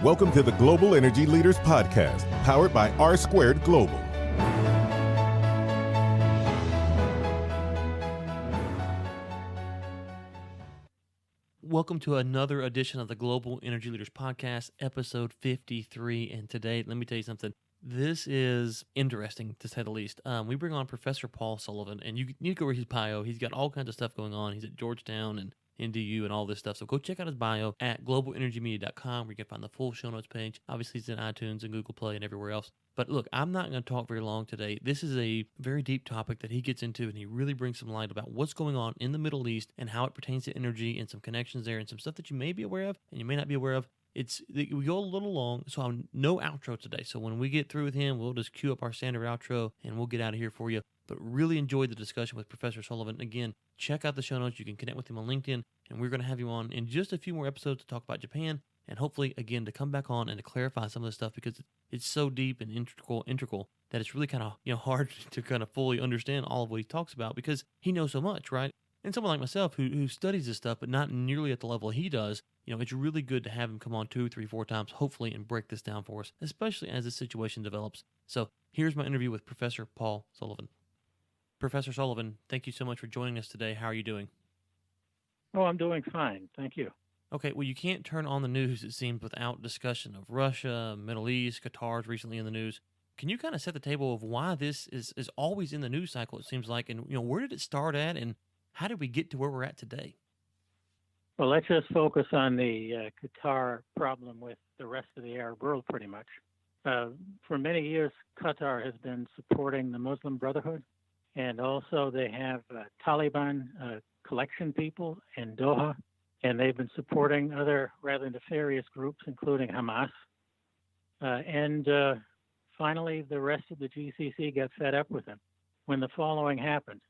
Welcome to the Global Energy Leaders Podcast, powered by R Squared Global. Welcome to another edition of the Global Energy Leaders Podcast, episode 53. And today, let me tell you something. This is interesting, to say the least. We bring on Professor Paul Sullivan, and you need to go read his bio. He's got all kinds of stuff going on. He's at Georgetown and NDU and all this stuff. So go check out his bio at globalenergymedia.com, where you can find the full show notes page. Obviously, it's in iTunes and Google Play and everywhere else. But look, I'm not going to talk very long today. This is a very deep topic that he gets into, and he really brings some light about what's going on in the Middle East and how it pertains to energy and some connections there and some stuff that you may be aware of and you may not be aware of. We go a little long, so I'm no outro today. So when we get through with him, we'll just cue up our standard outro and we'll get out of here for you. But really enjoyed the discussion with Professor Sullivan. Again, check out the show notes. You can connect with him on LinkedIn, and we're going to have you on in just a few more episodes to talk about Japan, and hopefully, again, to come back on and to clarify some of this stuff, because it's so deep and integral that it's really kind of hard to kind of fully understand all of what he talks about, because he knows so much, right? And someone like myself who studies this stuff, but not nearly at the level he does, it's really good to have him come on 2, 3, 4 times, hopefully, and break this down for us, especially as this situation develops. So here's my interview with Professor Paul Sullivan. Professor Sullivan, thank you so much for joining us today. How are you doing? Oh, I'm doing fine. Thank you. Okay, well, you can't turn on the news, it seems, without discussion of Russia, Middle East, Qatar's recently in the news. Can you kind of set the table of why this is always in the news cycle, it seems like, and where did it start at, and how did we get to where we're at today? Well, let's just focus on the Qatar problem with the rest of the Arab world, pretty much. For many years, Qatar has been supporting the Muslim Brotherhood, and also they have Taliban collection people in Doha, and they've been supporting other rather nefarious groups, including Hamas. And finally, the rest of the GCC got fed up with them when the following happened.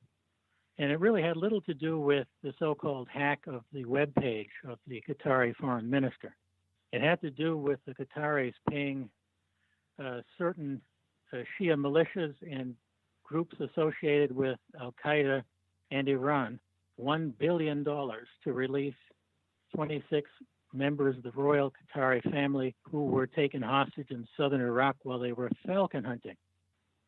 And it really had little to do with the so-called hack of the web page of the Qatari foreign minister. It had to do with the Qataris paying certain Shia militias and groups associated with Al-Qaeda and Iran $1 billion to release 26 members of the royal Qatari family who were taken hostage in southern Iraq while they were falcon hunting.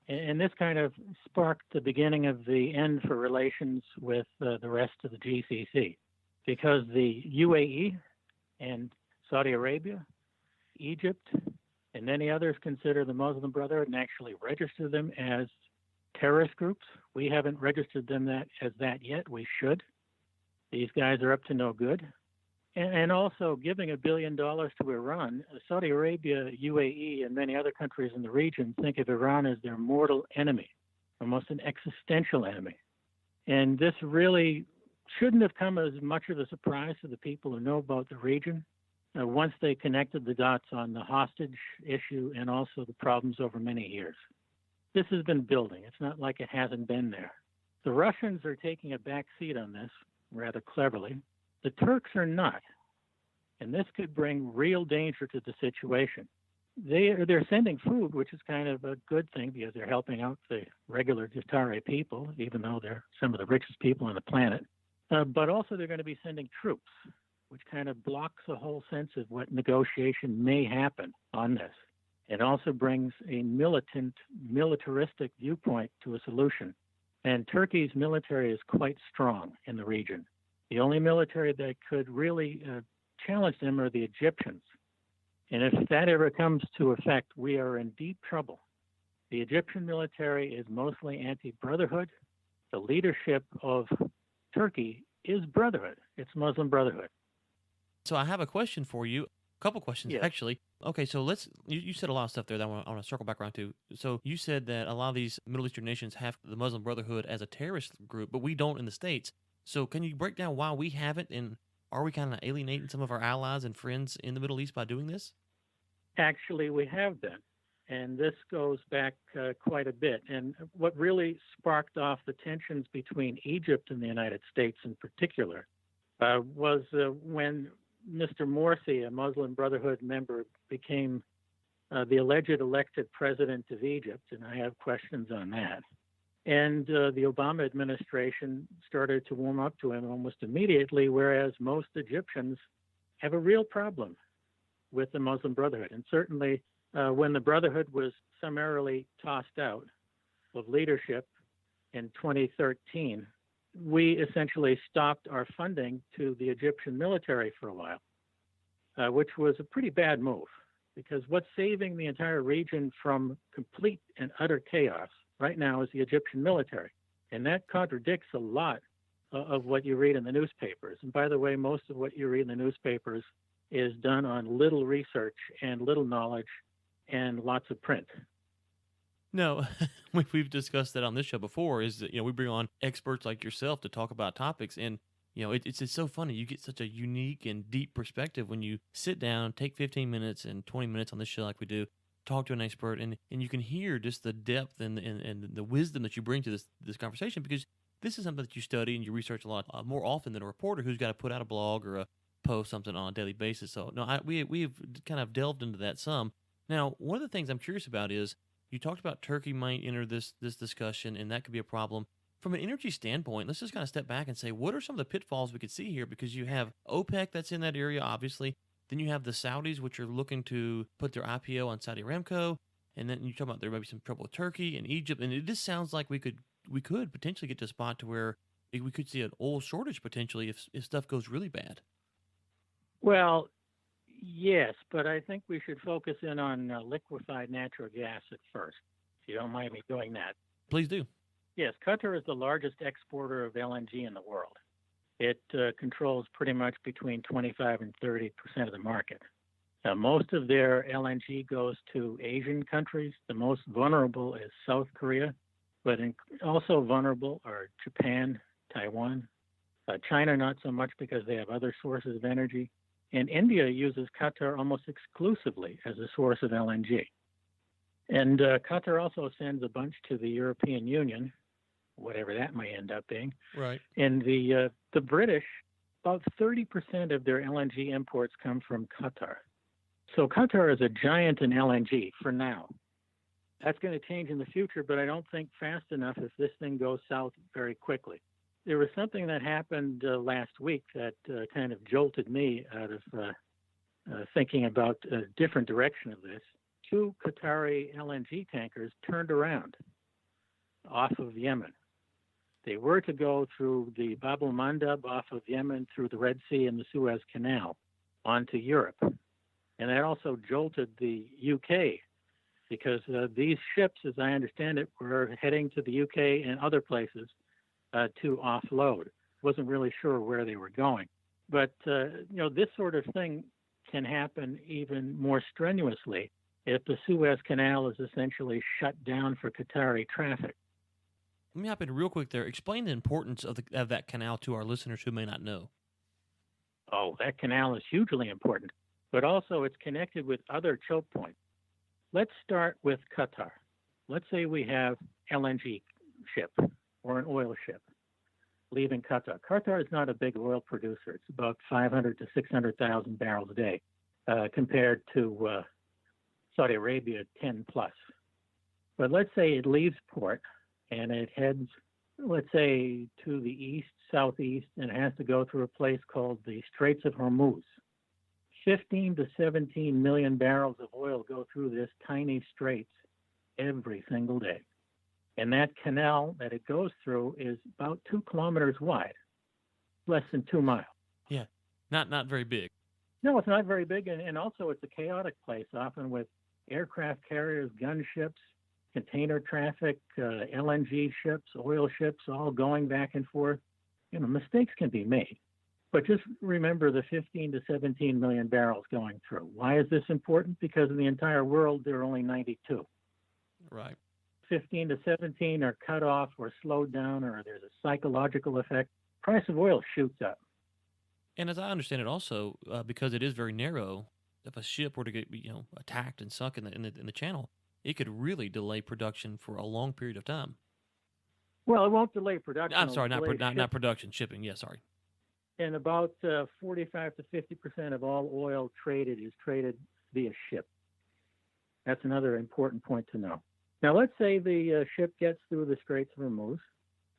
And this kind of sparked the beginning of the end for relations with the rest of the GCC, because the UAE and Saudi Arabia, Egypt, and many others consider the Muslim Brotherhood and actually register them as terrorist groups. We haven't registered them as that yet. We should. These guys are up to no good. And also giving $1 billion to Iran, Saudi Arabia, UAE, and many other countries in the region think of Iran as their mortal enemy, almost an existential enemy. And this really shouldn't have come as much of a surprise to the people who know about the region once they connected the dots on the hostage issue and also the problems over many years. This has been building. It's not like it hasn't been there. The Russians are taking a back seat on this rather cleverly. The Turks are not, and this could bring real danger to the situation. They're sending food, which is kind of a good thing because they're helping out the regular Qatari people, even though they're some of the richest people on the planet. But also they're going to be sending troops, which kind of blocks a whole sense of what negotiation may happen on this. It also brings a militaristic viewpoint to a solution. And Turkey's military is quite strong in the region. The only military that could really challenge them are the Egyptians. And if that ever comes to effect, we are in deep trouble. The Egyptian military is mostly anti-Brotherhood. The leadership of Turkey is Brotherhood. It's Muslim Brotherhood. So I have a question for you. A couple questions, Yes. actually. Okay, so you said a lot of stuff there that I want to circle back around to. So you said that a lot of these Middle Eastern nations have the Muslim Brotherhood as a terrorist group, but we don't in the States. So can you break down why we haven't, and are we kind of alienating some of our allies and friends in the Middle East by doing this? Actually, we have been, and this goes back quite a bit. And what really sparked off the tensions between Egypt and the United States in particular was when Mr. Morsi, a Muslim Brotherhood member, became the alleged elected president of Egypt, and I have questions on that. And the Obama administration started to warm up to him almost immediately, whereas most Egyptians have a real problem with the Muslim Brotherhood. And certainly when the Brotherhood was summarily tossed out of leadership in 2013, we essentially stopped our funding to the Egyptian military for a while, which was a pretty bad move, because what's saving the entire region from complete and utter chaos right now is the Egyptian military. And that contradicts a lot of what you read in the newspapers. And by the way, most of what you read in the newspapers is done on little research and little knowledge and lots of print. No, we've discussed that on this show before, is that, we bring on experts like yourself to talk about topics. And, it's so funny. You get such a unique and deep perspective when you sit down, take 15 minutes and 20 minutes on this show like we do, talk to an expert, and you can hear just the depth and the wisdom that you bring to this conversation, because this is something that you study and you research a lot more often than a reporter who's got to put out a blog or post something on a daily basis. So, no, we've kind of delved into that some. Now, one of the things I'm curious about is, you talked about Turkey might enter this discussion, and that could be a problem. From an energy standpoint, let's just kind of step back and say, what are some of the pitfalls we could see here? Because you have OPEC that's in that area, obviously. Then you have the Saudis, which are looking to put their IPO on Saudi Aramco. And then you talk about there might be some trouble with Turkey and Egypt. And it just sounds like we could potentially get to a spot to where we could see an oil shortage potentially if stuff goes really bad. Well, yes, but I think we should focus in on liquefied natural gas at first, if you don't mind me doing that. Please do. Yes, Qatar is the largest exporter of LNG in the world. It controls pretty much between 25 and 30% of the market. Most of their LNG goes to Asian countries. The most vulnerable is South Korea, but also vulnerable are Japan, Taiwan, China not so much because they have other sources of energy. And India uses Qatar almost exclusively as a source of LNG. And Qatar also sends a bunch to the European Union, whatever that may end up being. Right. And the British, about 30% of their LNG imports come from Qatar. So Qatar is a giant in LNG for now. That's going to change in the future, but I don't think fast enough if this thing goes south very quickly. There was something that happened last week that kind of jolted me out of thinking about a different direction of this. 2 Qatari LNG tankers turned around off of Yemen. They were to go through the Bab el-Mandab off of Yemen, through the Red Sea and the Suez Canal onto Europe. And that also jolted the UK, because these ships, as I understand it, were heading to the UK and other places to offload. Wasn't really sure where they were going. But, this sort of thing can happen even more strenuously if the Suez Canal is essentially shut down for Qatari traffic. Let me hop in real quick there. Explain the importance of that canal to our listeners who may not know. Oh, that canal is hugely important, but also it's connected with other choke points. Let's start with Qatar. Let's say we have LNG ship or an oil ship leaving Qatar. Qatar is not a big oil producer. It's about 500 to 600,000 barrels a day compared to Saudi Arabia, 10 plus. But let's say it leaves port and it heads, let's say, to the east, southeast, and it has to go through a place called the Straits of Hormuz. 15 to 17 million barrels of oil go through this tiny straits every single day. And that canal that it goes through is about 2 kilometers wide, less than 2 miles. Yeah, not very big. No, it's not very big, and also it's a chaotic place, often with aircraft carriers, gunships, container traffic, LNG ships, oil ships, all going back and forth. Mistakes can be made. But just remember the 15 to 17 million barrels going through. Why is this important? Because in the entire world, there are only 92. Right. 15 to 17 are cut off or slowed down, or there's a psychological effect. Price of oil shoots up. And as I understand it also, because it is very narrow, if a ship were to get attacked and sunk in the channel, it could really delay production for a long period of time. Well, it won't delay production. I'm sorry, not production, shipping. Yeah, sorry. And about 45 to 50% of all oil traded is traded via ship. That's another important point to know. Now, let's say the ship gets through the Straits of Hormuz,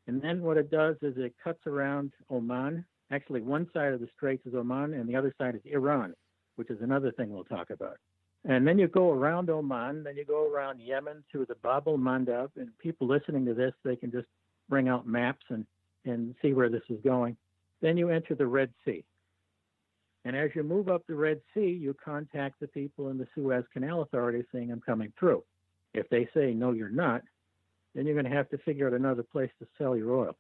and then what it does is it cuts around Oman. Actually, one side of the Straits is Oman, and the other side is Iran. which is another thing we'll talk about. And then you go around Oman, then you go around Yemen to the Bab el-Mandab, and people listening to this, they can just bring out maps and see where this is going. Then you enter the Red Sea. And as you move up the Red Sea, you contact the people in the Suez Canal Authority saying, I'm coming through. If they say, no, you're not, then you're going to have to figure out another place to sell your oil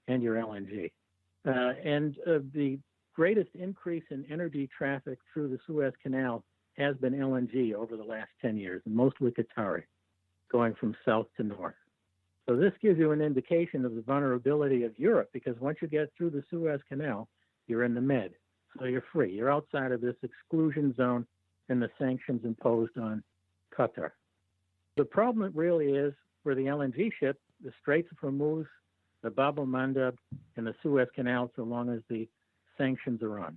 and your LNG. The greatest increase in energy traffic through the Suez Canal has been LNG over the last 10 years, and mostly Qatari, going from south to north. So this gives you an indication of the vulnerability of Europe, because once you get through the Suez Canal, you're in the Med. So you're free. You're outside of this exclusion zone and the sanctions imposed on Qatar. The problem really is for the LNG ship, the Straits of Hormuz, the Bab el-Mandab, and the Suez Canal, so long as the sanctions are on.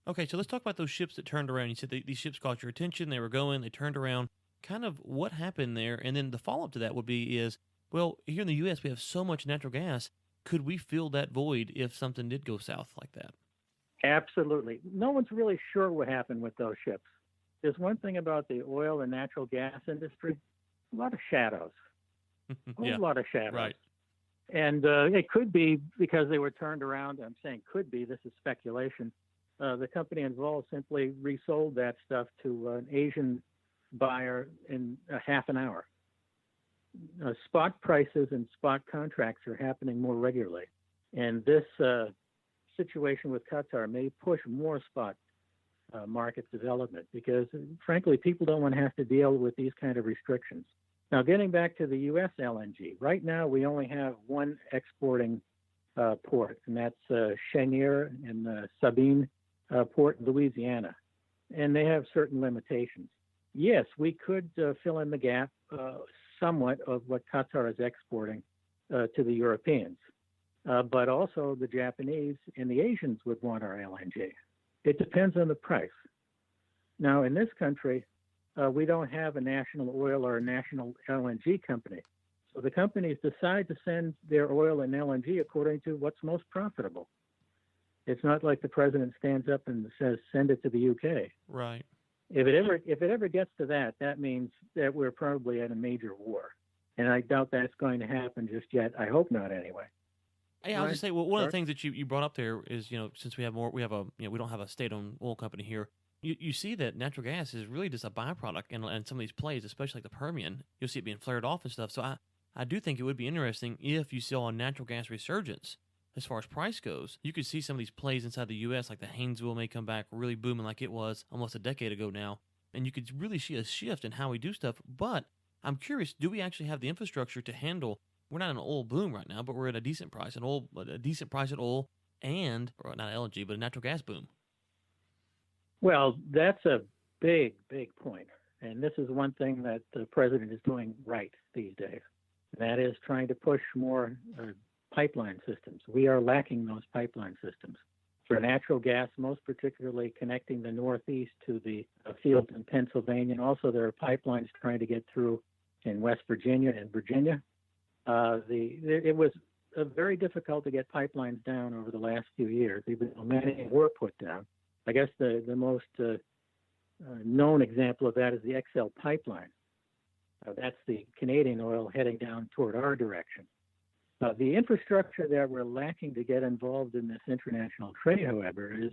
Okay, so let's talk about those ships that turned around. You said these ships caught your attention. They were going. They turned around. Kind of what happened there? And then the follow-up to that would be is, well, here in the U.S., we have so much natural gas. Could we fill that void if something did go south like that? Absolutely. No one's really sure what happened with those ships. There's one thing about the oil and natural gas industry, a lot of shadows. A lot of shadows. Right. And it could be because they were turned around. I'm saying could be. This is speculation. The company involved simply resold that stuff to an Asian buyer in a half an hour. Spot prices and spot contracts are happening more regularly. And this situation with Qatar may push more spot market development because, frankly, people don't want to have to deal with these kind of restrictions. Now, getting back to the U.S. LNG, right now we only have one exporting port, and that's Cheniere and Sabine Port in Louisiana, and they have certain limitations. Yes, we could fill in the gap somewhat of what Qatar is exporting to the Europeans, but also the Japanese and the Asians would want our LNG. It depends on the price. Now, in this country, we don't have a national oil or a national LNG company. So the companies decide to send their oil and LNG according to what's most profitable. It's not like the president stands up and says, send it to the UK. Right. If it ever gets to that, that means that we're probably at a major war. And I doubt that's going to happen just yet. I hope not anyway. Hey, I was just saying, well, one of the things that you brought up there is, since we don't have a state-owned oil company here, you see that natural gas is really just a byproduct in some of these plays, especially like the Permian. You'll see it being flared off and stuff. So I do think it would be interesting if you saw a natural gas resurgence as far as price goes. You could see some of these plays inside the U.S., like the Haynesville may come back really booming like it was almost a decade ago now. And you could really see a shift in how we do stuff. But I'm curious, do we actually have the infrastructure to handle? We're not in an oil boom right now, but we're at a decent price, a decent price at oil and, or not LNG, but a natural gas boom. Well, that's a big, big point. And this is one thing that the president is doing right these days. And that is trying to push more pipeline systems. We are lacking those pipeline systems. For natural gas, most particularly connecting the Northeast to the fields in Pennsylvania. And also there are pipelines trying to get through in West Virginia and Virginia. It was very difficult to get pipelines down over the last few years, even though many were put down. I guess the most known example of that is the XL pipeline. That's the Canadian oil heading down toward our direction. The infrastructure that we're lacking to get involved in this international trade, however, is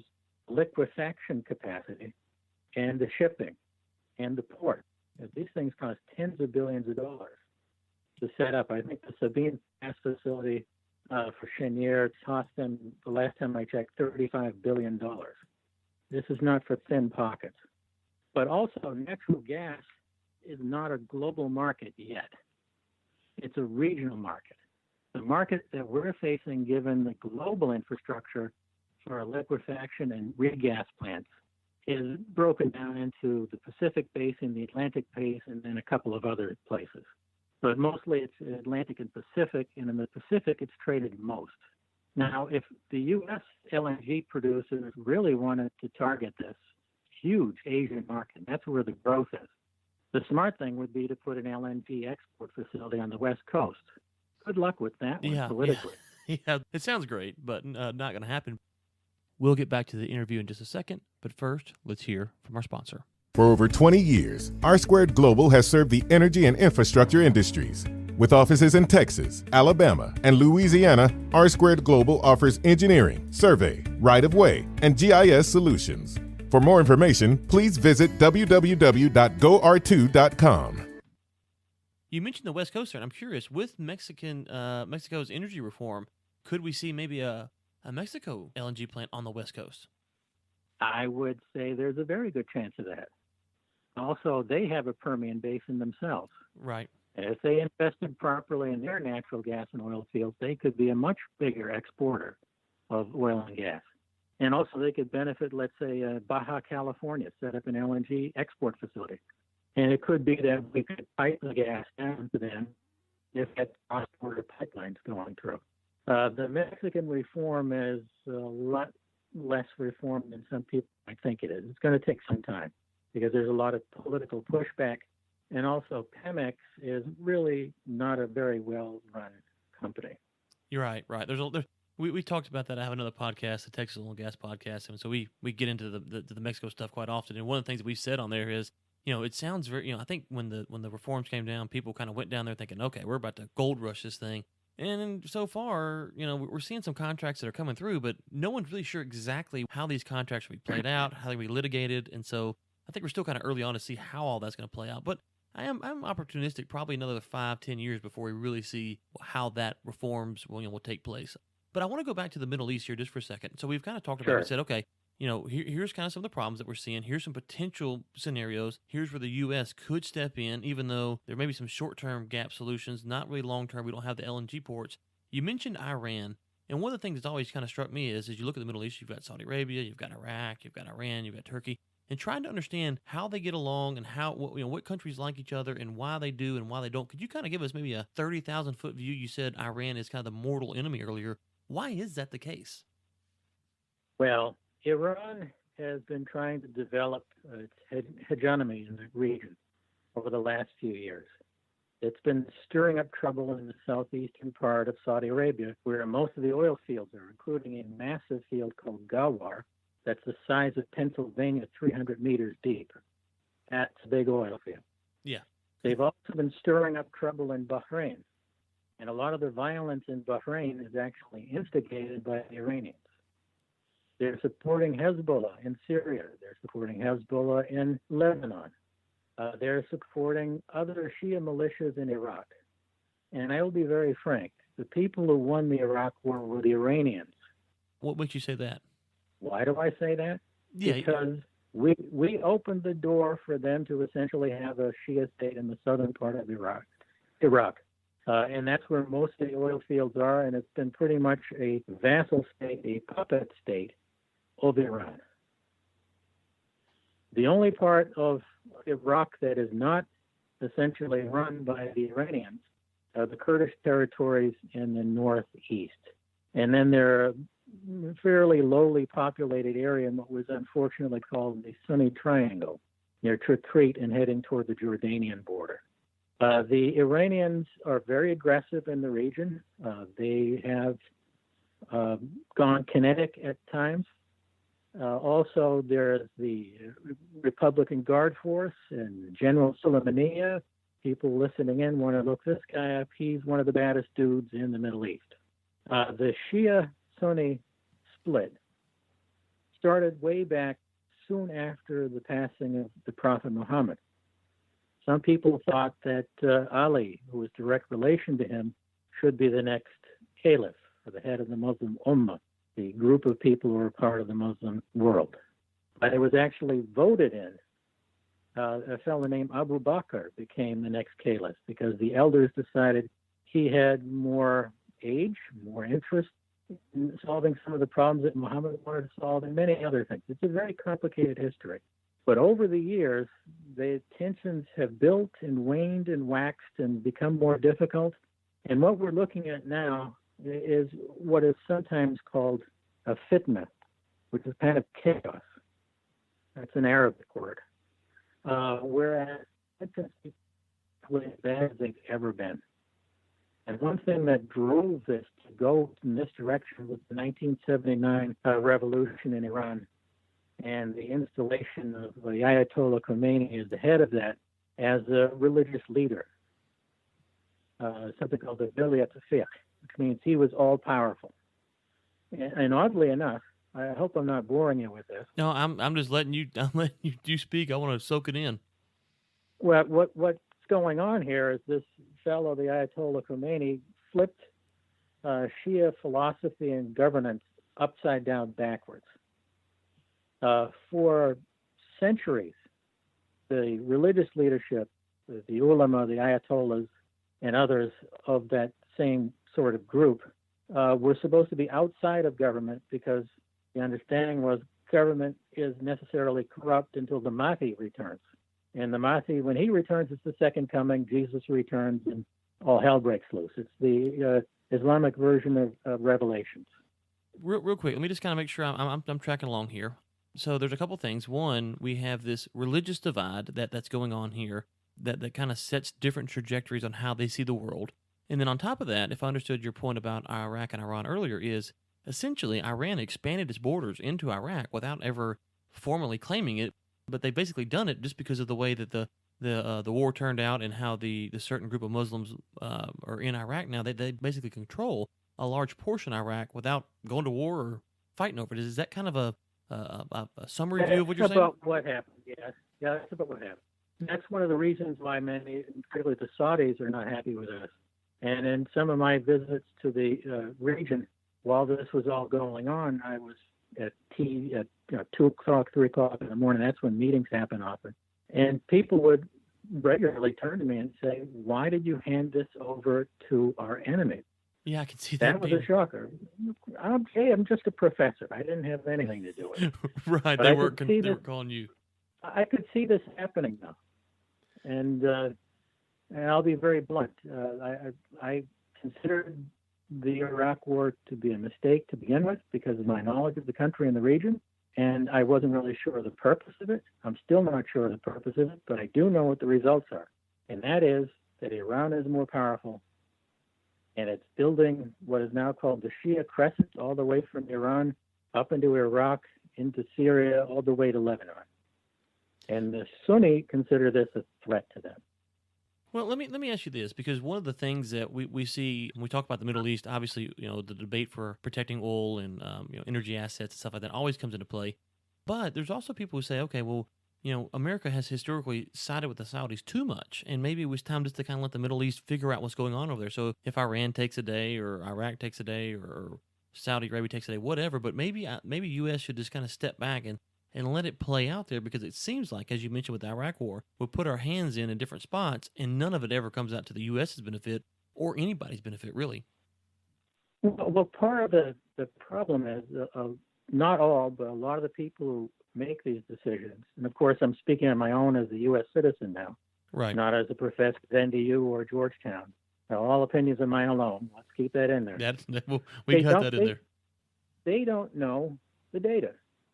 liquefaction capacity and the shipping and the port. These things cost tens of billions of dollars to set up. I think the Sabine gas facility for Cheniere cost them, the last time I checked, $35 billion. This is not for thin pockets. But also, natural gas is not a global market yet. It's a regional market. The market that we're facing, given the global infrastructure for liquefaction and regas plants, is broken down into the Pacific Basin, the Atlantic Basin, and a couple of other places. But mostly it's Atlantic and Pacific, and in the Pacific it's traded most. Now, if the U.S. LNG producers really wanted to target this huge Asian market, that's where the growth is. The smart thing would be to put an LNG export facility on the West Coast. Good luck with that one politically. Yeah, it sounds great, but not going to happen. We'll get back to the interview in just a second, but first, let's hear from our sponsor. For over 20 years, R Squared Global has served the energy and infrastructure industries. With offices in Texas, Alabama, and Louisiana, R Squared Global offers engineering, survey, right-of-way, and GIS solutions. For more information, please visit www.gor2.com. You mentioned the West Coast there, and I'm curious, with Mexico's energy reform, could we see maybe a Mexico LNG plant on the West Coast? I would say there's a very good chance of that. Also, they have a Permian basin themselves. Right. And if they invested properly in their natural gas and oil fields, they could be a much bigger exporter of oil and gas. And also they could benefit, let's say, Baja California, set up an LNG export facility. And it could be that we could pipe the gas down to them if that cross-border pipelines going through. The Mexican reform is a lot less reform than some people might think it is. It's going to take some time because there's a lot of political pushback. And also, Pemex is really not a very well-run company. You're right. We talked about that. I have another podcast, the Texas Oil and Gas podcast, and so we get into the Mexico stuff quite often. And one of the things that we said on there is, it sounds very, I think when the reforms came down, people kind of went down there thinking, okay, we're about to gold rush this thing. And so far, we're seeing some contracts that are coming through, but no one's really sure exactly how these contracts will be played out, how they will be litigated. And so I think we're still kind of early on to see how all that's going to play out. But I'm opportunistic, probably another 5-10 years before we really see how that reforms will take place. But I want to go back to the Middle East here just for a second. So we've kind of talked about it and said, okay, here's kind of some of the problems that we're seeing. Here's some potential scenarios. Here's where the U.S. could step in, even though there may be some short-term gap solutions, not really long-term. We don't have the LNG ports. You mentioned Iran. And one of the things that's always kind of struck me is, as you look at the Middle East, you've got Saudi Arabia, you've got Iraq, you've got Iran, you've got Turkey, and trying to understand how they get along and how what countries like each other and why they do and why they don't. Could you kind of give us maybe a 30,000-foot view? You said Iran is kind of the mortal enemy earlier. Why is that the case? Well, Iran has been trying to develop its hegemony in the region over the last few years. It's been stirring up trouble in the southeastern part of Saudi Arabia, where most of the oil fields are, including a massive field called Ghawar that's the size of Pennsylvania, 300 meters deep. That's a big oil field. Yeah. They've also been stirring up trouble in Bahrain. And a lot of the violence in Bahrain is actually instigated by the Iranians. They're supporting Hezbollah in Syria. They're supporting Hezbollah in Lebanon. They're supporting other Shia militias in Iraq. And I will be very frank, the people who won the Iraq war were the Iranians. What makes you say that? Why do I say that? Yeah, because we opened the door for them to essentially have a Shia state in the southern part of Iraq. And that's where most of the oil fields are, and it's been pretty much a vassal state, a puppet state of Iran. The only part of Iraq that is not essentially run by the Iranians are the Kurdish territories in the northeast. And then there are a fairly lowly populated area in what was unfortunately called the Sunni Triangle, near Tikrit and heading toward the Jordanian border. The Iranians are very aggressive in the region. They have gone kinetic at times. Also, there's the Republican Guard Force and General Soleimani. People listening in want to look this guy up. He's one of the baddest dudes in the Middle East. The Shia-Sunni split started way back soon after the passing of the Prophet Muhammad. Some people thought that Ali, who was direct relation to him, should be the next caliph, or the head of the Muslim Ummah, the group of people who are part of the Muslim world. But it was actually voted in. A fellow named Abu Bakr became the next caliph because the elders decided he had more age, more interest in solving some of the problems that Muhammad wanted to solve, and many other things. It's a very complicated history. But over the years, the tensions have built and waned and waxed and become more difficult. And what we're looking at now is what is sometimes called a fitna, which is kind of chaos. That's an Arabic word. Whereas tensions are as bad as they've ever been. And one thing that drove this to go in this direction was the 1979 revolution in Iran and the installation of the Ayatollah Khomeini as the head of that as a religious leader, something called the Wilayat al-Fiqh, which means he was all-powerful. And oddly enough, I hope I'm not boring you with this. No, I'm just letting you speak. I want to soak it in. Well, what's going on here is this fellow, the Ayatollah Khomeini, flipped Shia philosophy and governance upside down backwards. For centuries, the religious leadership, the ulama, the ayatollahs, and others of that same sort of group were supposed to be outside of government because the understanding was government is necessarily corrupt until the Mahdi returns. And the Mahdi, when he returns, it's the second coming. Jesus returns and all hell breaks loose. It's the Islamic version of Revelations. Real quick, let me just kind of make sure I'm tracking along here. So there's a couple things. One, we have this religious divide that's going on here that kind of sets different trajectories on how they see the world. And then on top of that, if I understood your point about Iraq and Iran earlier, is essentially Iran expanded its borders into Iraq without ever formally claiming it, but they've basically done it just because of the way that the war turned out and how the certain group of Muslims are in Iraq now. They basically control a large portion of Iraq without going to war or fighting over it. Is that kind of a summary view of what you're saying? That's about what happened, yes. Yeah, that's about what happened. That's one of the reasons why many, particularly the Saudis, are not happy with us. And in some of my visits to the region, while this was all going on, I was at 2 o'clock, 3 o'clock in the morning. That's when meetings happen often. And people would regularly turn to me and say, why did you hand this over to our enemy? Yeah, I can see that. That was a shocker. I'm just a professor. I didn't have anything to do with it. Right, they were calling you. I could see this happening now. And I'll be very blunt. I considered the Iraq War to be a mistake to begin with because of my knowledge of the country and the region, and I wasn't really sure of the purpose of it. I'm still not sure of the purpose of it, but I do know what the results are, and that is that Iran is more powerful, and it's building what is now called the Shia Crescent, all the way from Iran up into Iraq, into Syria, all the way to Lebanon. And the Sunni consider this a threat to them. Well, let me ask you this, because one of the things that we see when we talk about the Middle East, obviously, the debate for protecting oil and energy assets and stuff like that always comes into play. But there's also people who say, okay, well, America has historically sided with the Saudis too much, and maybe it was time just to kind of let the Middle East figure out what's going on over there. So if Iran takes a day, or Iraq takes a day, or Saudi Arabia takes a day, whatever, but maybe U.S. should just kind of step back and let it play out there, because it seems like, as you mentioned with the Iraq War, we put our hands in different spots, and none of it ever comes out to the U.S.'s benefit or anybody's benefit, really. Well, part of the problem is not all, but a lot of the people who make these decisions, and of course I'm speaking on my own as a U.S. citizen now, right? Not as a professor at NDU or Georgetown. Now, all opinions are mine alone. Let's keep that in there. We got that in there. They don't know the data.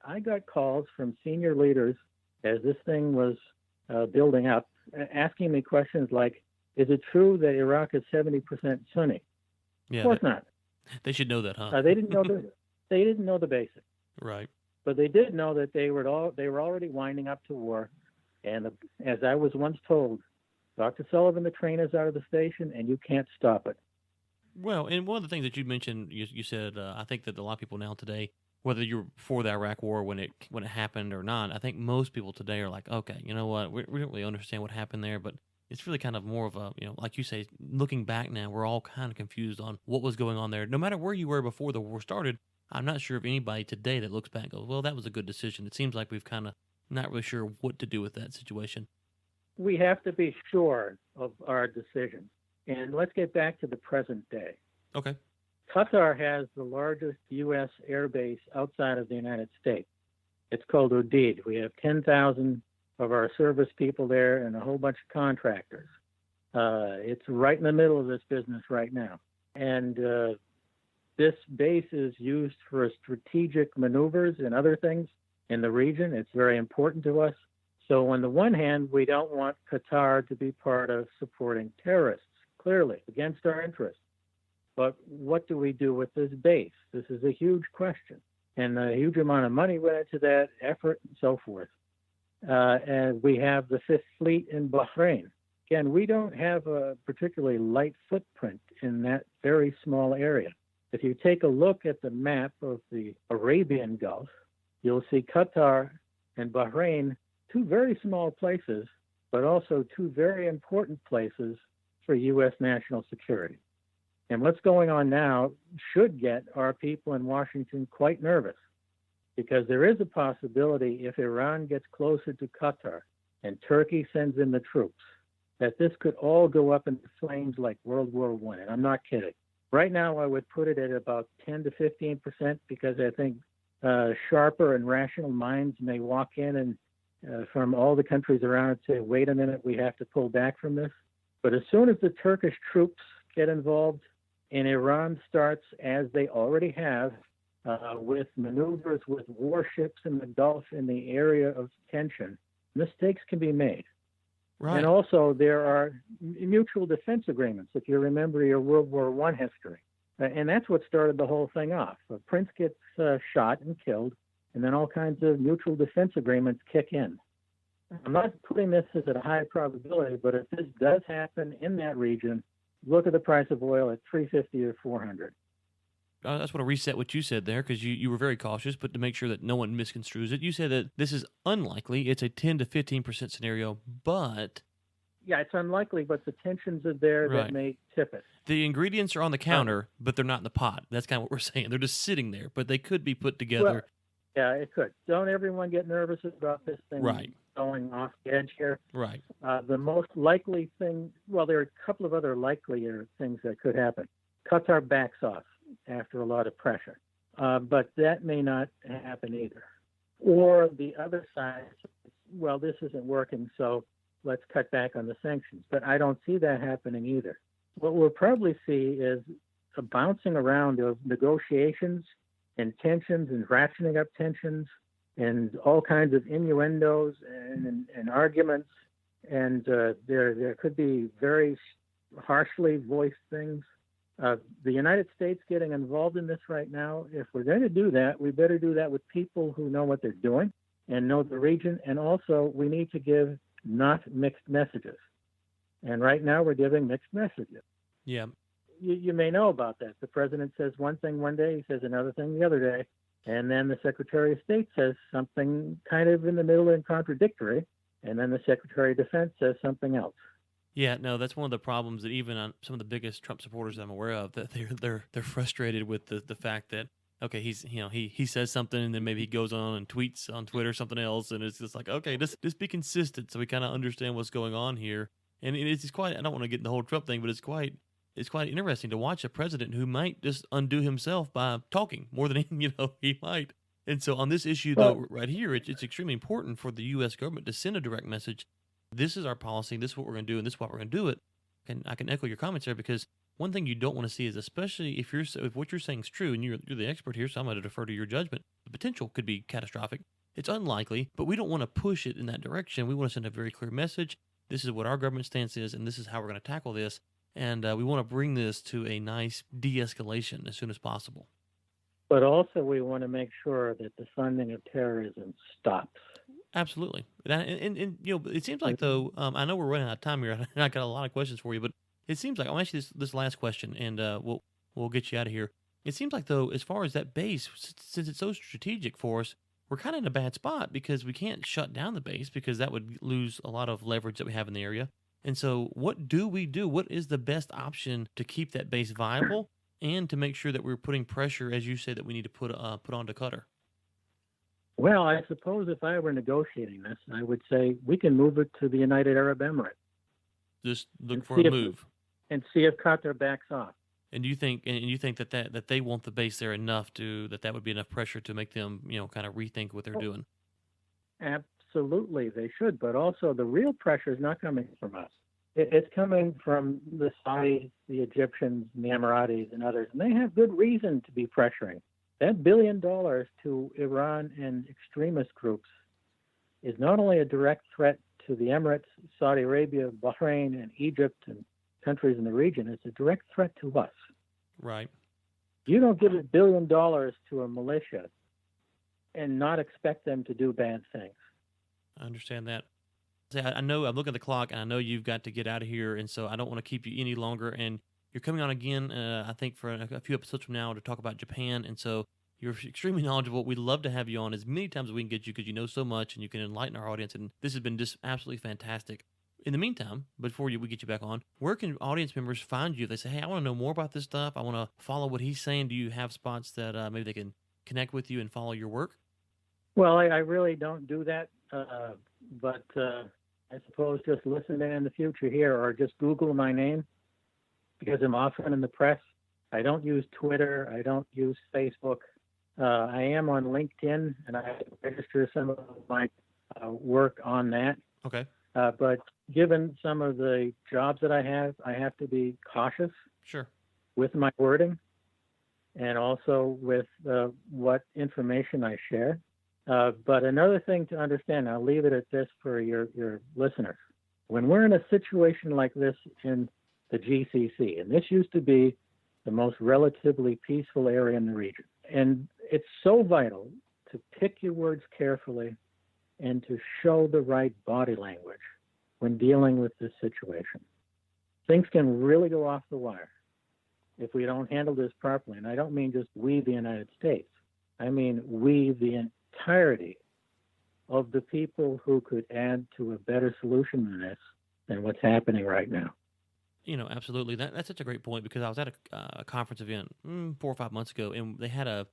I got calls from senior leaders as this thing was building up, asking me questions like, is it true that Iraq is 70% Sunni? Yeah, of course not. They should know that, huh? They didn't know they didn't know the basics. Right. But they did know that they were already winding up to war. And as I was once told, Dr. Sullivan, the train is out of the station and you can't stop it. Well, and one of the things that you mentioned, you said, I think that a lot of people now today, whether you're for the Iraq War when it happened or not, I think most people today are like, okay, you know what, we don't really understand what happened there, but it's really kind of more of a, like you say, looking back now, we're all kind of confused on what was going on there. No matter where you were before the war started, I'm not sure if anybody today that looks back goes, well, that was a good decision. It seems like we've kind of not really sure what to do with that situation. We have to be sure of our decision. And let's get back to the present day. Okay. Qatar has the largest U.S. air base outside of the United States. It's called Udeid. We have 10,000 of our service people there and a whole bunch of contractors. It's right in the middle of this business right now. And this base is used for strategic maneuvers and other things in the region. It's very important to us. So on the one hand, we don't want Qatar to be part of supporting terrorists. clearly against our interests. But what do we do with this base? This is a huge question. And a huge amount of money went into that effort and so forth. And we have the Fifth Fleet in Bahrain. Again, we don't have a particularly light footprint in that very small area. If you take a look at the map of the Arabian Gulf, you'll see Qatar and Bahrain, two very small places, but also two very important places for U.S. national security. And what's going on now should get our people in Washington quite nervous, because there is a possibility if Iran gets closer to Qatar and Turkey sends in the troops, that this could all go up into flames like World War I. And I'm not kidding. Right now, I would put it at about 10 to 15%, because I think sharper and rational minds may walk in and from all the countries around and say, wait a minute, we have to pull back from this. But as soon as the Turkish troops get involved and Iran starts, as they already have, with maneuvers with warships in the Gulf in the area of tension, mistakes can be made. Right. And also there are mutual defense agreements, if you remember your World War I history. And that's what started the whole thing off. A prince gets shot and killed, and then all kinds of mutual defense agreements kick in. I'm not putting this as a high probability, but if this does happen in that region, look at the price of oil at $350 or $400. I just want to reset what you said there, because you were very cautious, but to make sure that no one misconstrues it, you said that this is unlikely. It's a 10 to 15% scenario, but... Yeah, it's unlikely, but the tensions are there that may tip it. The ingredients are on the counter, but they're not in the pot. That's kind of what we're saying. They're just sitting there, but they could be put together. Well, yeah, it could. Don't everyone get nervous about this thing going off the edge here? Right. The most likely thing, well, there are a couple of other likelier things that could happen. Qatar backs off after a lot of pressure, but that may not happen either. Or the other side, well, this isn't working, so let's cut back on the sanctions. But I don't see that happening either. What we'll probably see is a bouncing around of negotiations and tensions and ratcheting up tensions and all kinds of innuendos and arguments. And there could be very harshly voiced things. The United States getting involved in this right now, if we're going to do that, we better do that with people who know what they're doing and know the region. And also, we need to give not mixed messages. And right now, we're giving mixed messages. Yeah. You may know about that. The president says one thing one day, he says another thing the other day, and then the Secretary of State says something kind of in the middle and contradictory, and then the Secretary of Defense says something else. Yeah, no, that's one of the problems that even on some of the biggest Trump supporters I'm aware of, that they're frustrated with the fact that, okay, he says something and then maybe he goes on and tweets on Twitter something else, and it's just like, okay, just be consistent so we kind of understand what's going on here. And it's quite, I don't want to get in the whole Trump thing, but it's quite interesting to watch a president who might just undo himself by talking more than he might. And so on this issue, though, right here, it's extremely important for the U.S. government to send a direct message. This is our policy. This is what we're going to do, and this is why we're going to do it. And I can echo your comments there, because one thing you don't want to see is, especially if what you're saying is true, and you're the expert here, so I'm going to defer to your judgment. The potential could be catastrophic. It's unlikely, but we don't want to push it in that direction. We want to send a very clear message. This is what our government stance is, and this is how we're going to tackle this. And we want to bring this to a nice de-escalation as soon as possible. But also, we want to make sure that the funding of terrorism stops. Absolutely. And it seems like, though, I know we're running out of time here, and I got a lot of questions for you, but it seems like, I'll ask you this last question, and we'll get you out of here. It seems like, though, as far as that base, since it's so strategic for us, we're kind of in a bad spot, because we can't shut down the base, because that would lose a lot of leverage that we have in the area. And so what do we do? What is the best option to keep that base viable and to make sure that we're putting pressure, as you say, that we need to put onto Qatar? Well, I suppose if I were negotiating this, I would say we can move it to the United Arab Emirates. Just look for a move. And see if Qatar backs off. And you think that they want the base there enough that would be enough pressure to make them, kind of rethink what they're doing? Absolutely, they should. But also, the real pressure is not coming from us. It's coming from the Saudis, the Egyptians, and the Emiratis, and others. And they have good reason to be pressuring. That $1 billion to Iran and extremist groups is not only a direct threat to the Emirates, Saudi Arabia, Bahrain, and Egypt, and countries in the region, it's a direct threat to us. Right. You don't give $1 billion to a militia and not expect them to do bad things. I understand that. I know I'm looking at the clock, and I know you've got to get out of here, and so I don't want to keep you any longer. And you're coming on again, I think, for a few episodes from now to talk about Japan, and so you're extremely knowledgeable. We'd love to have you on as many times as we can get you because you know so much, and you can enlighten our audience, and this has been just absolutely fantastic. In the meantime, before we get you back on, where can audience members find you if they say, hey, I want to know more about this stuff, I want to follow what he's saying? Do you have spots that maybe they can connect with you and follow your work? Well, I really don't do that, but I suppose just listen in the future here or just Google my name because I'm often in the press. I don't use Twitter. I don't use Facebook. I am on LinkedIn, and I register some of my work on that. Okay. But given some of the jobs that I have to be cautious Sure. with my wording and also with what information I share. But another thing to understand, I'll leave it at this for your listeners. When we're in a situation like this in the GCC, and this used to be the most relatively peaceful area in the region, and it's so vital to pick your words carefully and to show the right body language when dealing with this situation. Things can really go off the wire if we don't handle this properly. And I don't mean just we, the United States. I mean we, the entirety of the people who could add to a better solution than this than what's happening right now. You know, absolutely. That's such a great point because I was at a conference event 4 or 5 months ago, and they had a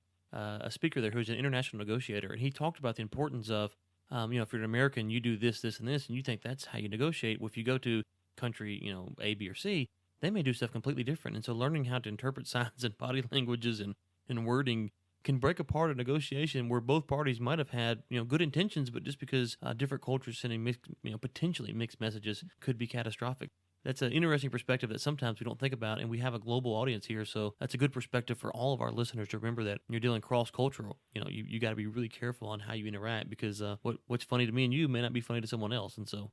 speaker there who's an international negotiator, and he talked about the importance of, if you're an American, you do this, this, and this, and you think that's how you negotiate. Well, if you go to country, A, B, or C, they may do stuff completely different. And so learning how to interpret signs and body languages and wording can break apart a negotiation where both parties might have had, good intentions, but just because different cultures sending potentially mixed messages could be catastrophic. That's an interesting perspective that sometimes we don't think about, and we have a global audience here, so that's a good perspective for all of our listeners to remember that when you're dealing cross-cultural, you got to be really careful on how you interact because what's funny to me and you may not be funny to someone else, and so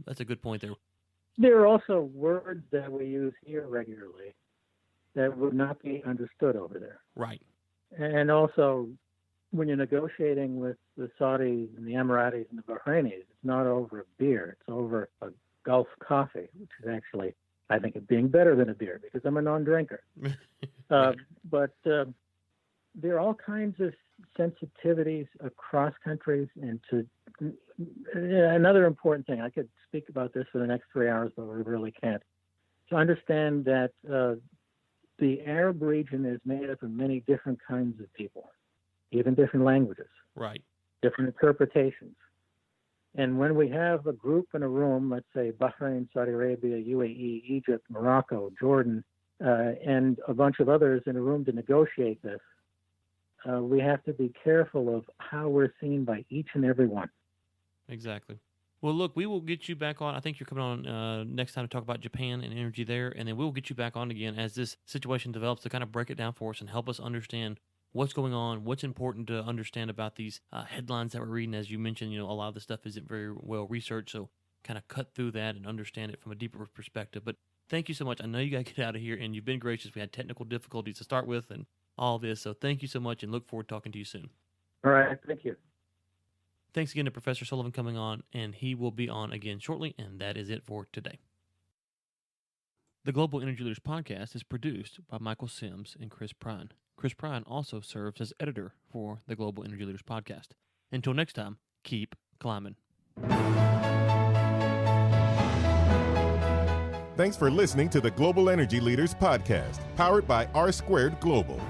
that's a good point there. There are also words that we use here regularly that would not be understood over there. Right. And also, when you're negotiating with the Saudis and the Emiratis and the Bahrainis, it's not over a beer, it's over a Gulf coffee, which is actually, I think, it being better than a beer because I'm a non-drinker. Right. But there are all kinds of sensitivities across countries. And another important thing, I could speak about this for the next 3 hours, but we really can't. To understand that the Arab region is made up of many different kinds of people, even different languages, Right. different interpretations. And when we have a group in a room, let's say Bahrain, Saudi Arabia, UAE, Egypt, Morocco, Jordan, and a bunch of others in a room to negotiate this, we have to be careful of how we're seen by each and every one. Exactly. Well, look, we will get you back on. I think you're coming on next time to talk about Japan and energy there, and then we'll get you back on again as this situation develops to kind of break it down for us and help us understand what's going on, what's important to understand about these headlines that we're reading. As you mentioned, a lot of the stuff isn't very well researched, so kind of cut through that and understand it from a deeper perspective. But thank you so much. I know you got to get out of here, and you've been gracious. We had technical difficulties to start with and all this, so thank you so much, and look forward to talking to you soon. All right, thank you. Thanks again to Professor Sullivan coming on, and he will be on again shortly, and that is it for today. The Global Energy Leaders Podcast is produced by Michael Sims and Chris Prine. Chris Prine also serves as editor for the Global Energy Leaders Podcast. Until next time, keep climbing. Thanks for listening to the Global Energy Leaders Podcast, powered by R2 Global.